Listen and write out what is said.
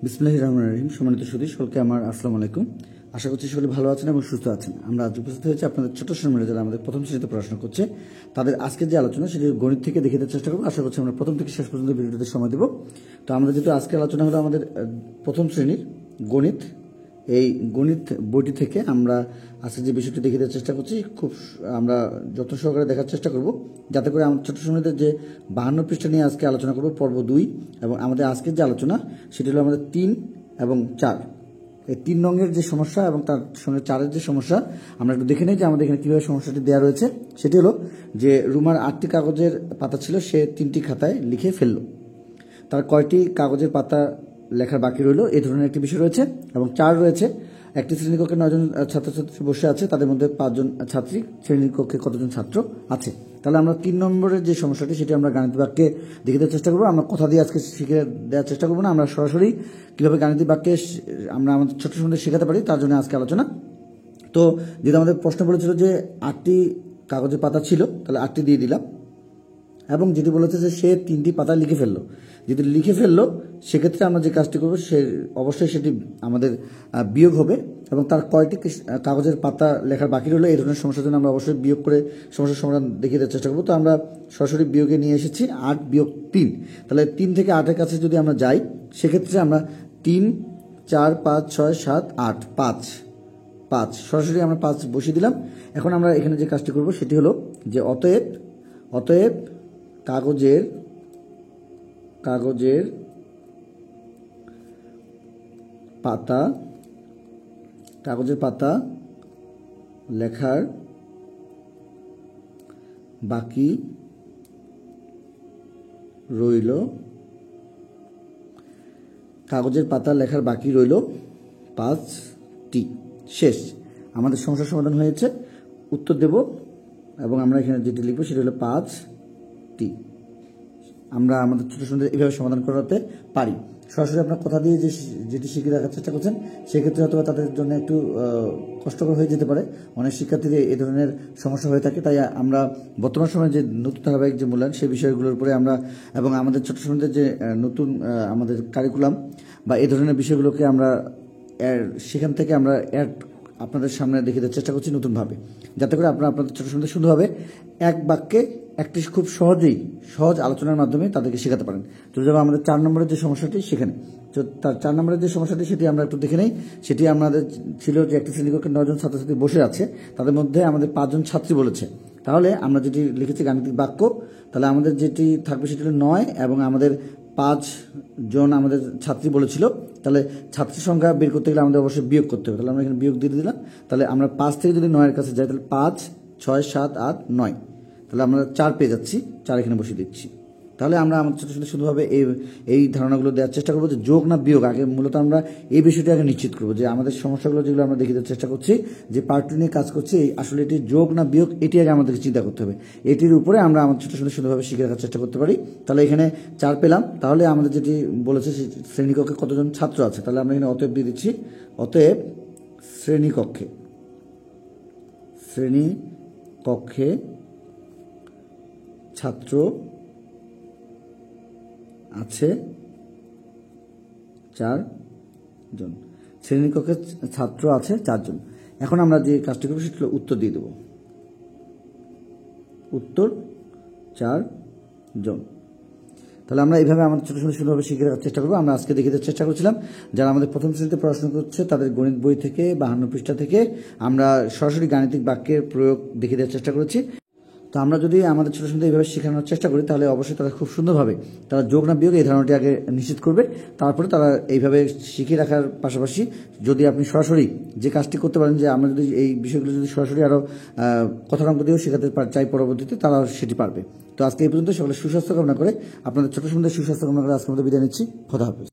বিসমিল্লাহির রহমানির রহিম। সম্মানিত সুধী সকলকে আমার আসসালামু আলাইকুম। আশা করছি সকলে ভালো আছেন এবং সুস্থ আছেন। আমরা আজ উপস্থিত হয়েছি আপনাদের ছোট শ্রেণীর যারা আমাদের প্রথম শ্রেণীতে পড়াশোনা করছে তাদের আজকের যে আলোচনা সেটি গণিত থেকে দেখে দেওয়ার চেষ্টা করবো। আশা করছি আমরা প্রথম থেকে শেষ পর্যন্ত ভিডিওতে সময় দেব। তো আমাদের যেহেতু আজকের আলোচনা হলো আমাদের প্রথম শ্রেণীর গণিত, এই গণিত বইটি থেকে আমরা আজকে যে বিষয়টি দেখে দেওয়ার চেষ্টা করছি খুব আমরা যত্ন সহকারে দেখার চেষ্টা করব, যাতে করে আমার ছোট শ্রেণীদের যে 52 পৃষ্ঠা নিয়ে আজকে আলোচনা করব পর্ব 2, এবং আমাদের আজকের যে আলোচনা সেটি হলো আমাদের 3 এবং 4, এই 3 রঙের যে সমস্যা এবং তার সঙ্গে 4-এর যে সমস্যা আমরা একটু দেখে নিই যে আমাদের এখানে কীভাবে সমস্যাটি দেওয়া রয়েছে। সেটি হলো যে রুমার 8টি কাগজের পাতা ছিল, সে 3টি খাতায় লিখে ফেললো। তার কয়টি কাগজের পাতা লেখার বাকি রইল, এই ধরনের একটি বিষয় রয়েছে। এবং 4 রয়েছে, একটি শ্রেণীকক্ষে 9 জন ছাত্রছাত্রী বসে আছে, তাদের মধ্যে 5 জন ছাত্রী, শ্রেণীকক্ষে কতজন ছাত্র আছে। তাহলে আমরা 3 নম্বরের যে সমস্যাটি সেটি আমরা গাণিতিক বাক্যে দেখে দেওয়ার চেষ্টা করবো। আমরা কথা দিয়ে আজকে শিখে দেওয়ার চেষ্টা করবো না, আমরা সরাসরি কীভাবে গাণিতিক বাক্যে আমরা আমাদের ছোট শ্রেণীদের শেখাতে পারি তার জন্য আজকে আলোচনা। তো যেটা আমাদের প্রশ্ন বলেছিল যে 8টি কাগজের পাতা ছিল, তাহলে 8টি দিয়ে দিলাম। এবং যেটি বলেছে যে সে 3টি পাতা লিখে ফেললো, যদি লিখে ফেললো সেক্ষেত্রে আমরা যে কাজটি করবো সে অবশ্যই সেটি আমাদের বিয়োগ হবে। এবং তার কয়টি কাগজের পাতা লেখার বাকি রইলো, এই ধরনের সমস্যার জন্য আমরা অবশ্যই বিয়োগ করে সমস্যার সমাধান দেখিয়ে দেওয়ার চেষ্টা করবো। তো আমরা সরাসরি বিয়োগে নিয়ে এসেছি 8 বিয়োগ 3, তাহলে 3 থেকে 8-এর কাছে যদি আমরা যাই সেক্ষেত্রে আমরা 3, 4, 5, 6, 7, 8, 5 সরাসরি আমরা 5 বসিয়ে দিলাম। এখন আমরা এখানে যে কাজটি করবো সেটি হলো যে অতএব কাগজের পাতা লেখার বাকি রইল, কাগজের পাতা লেখার বাকি রইল 5টি। শেষ, আমাদের সমস্যার সমাধান হয়েছে। উত্তর দেব এবং আমরা এখানে যেটি লিখব সেটি হলো 5টি। আমরা আমাদের ছোট শ্রেণীদের এইভাবে সমাধান করাতে পারি। সরাসরি আপনার কথা দিয়ে যেটি শিখে রাখার চেষ্টা করছেন সেক্ষেত্রে হয়তো তাদের জন্য একটু কষ্টকর হয়ে যেতে পারে। অনেক শিক্ষার্থীদের এই ধরনের সমস্যা হয়ে থাকে, তাই আমরা বর্তমান সময়ে যে নতুন ধারাবাহিক যে মূল্যায়ন সেই বিষয়গুলোর উপরে আমরা এবং আমাদের ছোট শ্রেণীদের যে নতুন আমাদের কারিকুলাম বা এই ধরনের বিষয়গুলোকে আমরা সেখান থেকে আমরা আপনাদের সামনে দেখে দেওয়ার চেষ্টা করছি নতুনভাবে, যাতে করে আপনারা আপনাদের ছোট শ্রেণীদের সুন্দরভাবে এক বাক্যে একটি খুব সহজ আলোচনার মাধ্যমে তাদেরকে শেখাতে পারেন। তো যাবো আমাদের 4 নম্বরের যে সমস্যাটি সেখানে। তো তার 4 নম্বরের যে সমস্যাটি সেটি আমরা একটু দেখে নেই। সেটি আমাদের ছিল যে একটি শ্রেণীকক্ষে 9 জন ছাত্রছাত্রী বসে আছে, তাদের মধ্যে আমাদের 5 জন ছাত্রী বলেছে। তাহলে আমরা যেটি লিখেছি গাণিতিক বাক্য, তাহলে আমাদের যেটি থাকবে সেটি হলো 9 এবং আমাদের 5 জন আমাদের ছাত্রী বলেছিল। তাহলে ছাত্রীর সংখ্যা বের করতে গেলে আমাদের অবশ্যই বিয়োগ করতে হবে। তাহলে আমরা এখানে বিয়োগ দিয়ে দিলাম। তাহলে আমরা 5 থেকে যদি 9-এর কাছে যাই তাহলে 5, 6, 7, 8, 9, তাহলে আমরা 4 পেয়ে যাচ্ছি, 4 এখানে বসিয়ে দিচ্ছি। তাহলে আমরা আমাদের ছোটো ছোটো শুধুভাবে এই ধারণাগুলো দেওয়ার চেষ্টা করবো যে যোগ না বিয়োগ, আগে মূলত আমরা এই বিষয়টি আগে নিশ্চিত করবো যে আমাদের সমস্যাগুলো যেগুলো আমরা দেখে দেওয়ার চেষ্টা করছি, যে পার্টটি নিয়ে কাজ করছি, আসলে এটি যোগ না বিয়োগ এটি আগে আমাদেরকে চিন্তা করতে হবে। এটির উপরে আমরা আমাদের ছোটো ছোটো শুধুভাবে শিখে রাখার চেষ্টা করতে পারি। তাহলে এখানে 4 পেলাম। তাহলে আমাদের যেটি বলেছে শ্রেণীকক্ষে কতজন ছাত্র আছে, তাহলে আমরা এখানে অতএব দিয়ে দিচ্ছি। অতএব শ্রেণীকক্ষে ছাত্র আছে 4 জন, শ্রেণীকক্ষে ছাত্র আছে 4 জন। এখন আমরা যে কাজটি করবো সেটি হলো উত্তর দিয়ে দেব। উত্তর 4 জন। তাহলে আমরা এইভাবে আমাদের ছোটো ছোটো সুন্দরভাবে শিখে রাখার চেষ্টা করবো। আমরা আজকে দেখে দেওয়ার চেষ্টা করছিলাম যারা আমাদের প্রথম শ্রেণীতে পড়াশোনা করছে তাদের গণিত বই থেকে 52 পৃষ্ঠা থেকে আমরা সরাসরি গাণিতিক বাক্যের প্রয়োগ দেখে দেওয়ার চেষ্টা করেছি। তো আমরা যদি আমাদের ছোটো শ্রেণীতে এইভাবে শেখানোর চেষ্টা করি তাহলে অবশ্যই তারা খুব সুন্দরভাবে তারা যোগ না বিয়োগ এই ধারণাটি আগে নিশ্চিত করবে, তারপরে তারা এইভাবে শিখে রাখার পাশাপাশি যদি আপনি সরাসরি যে কাজটি করতে পারেন যে আমরা যদি এই বিষয়গুলো যদি সরাসরি আরও কথার দিয়েও শেখাতে চাই পরবর্তীতে, তারা সেটি পারবে। তো আজকে এই পর্যন্ত সকলে সুস্বাস্থ্য কামনা করে আপনাদের ছোটো শ্রেণীদের সুস্বাস্থ্য কামনা করে আজকের মধ্যে বিদায় নিচ্ছি। খোদা হাফেজ।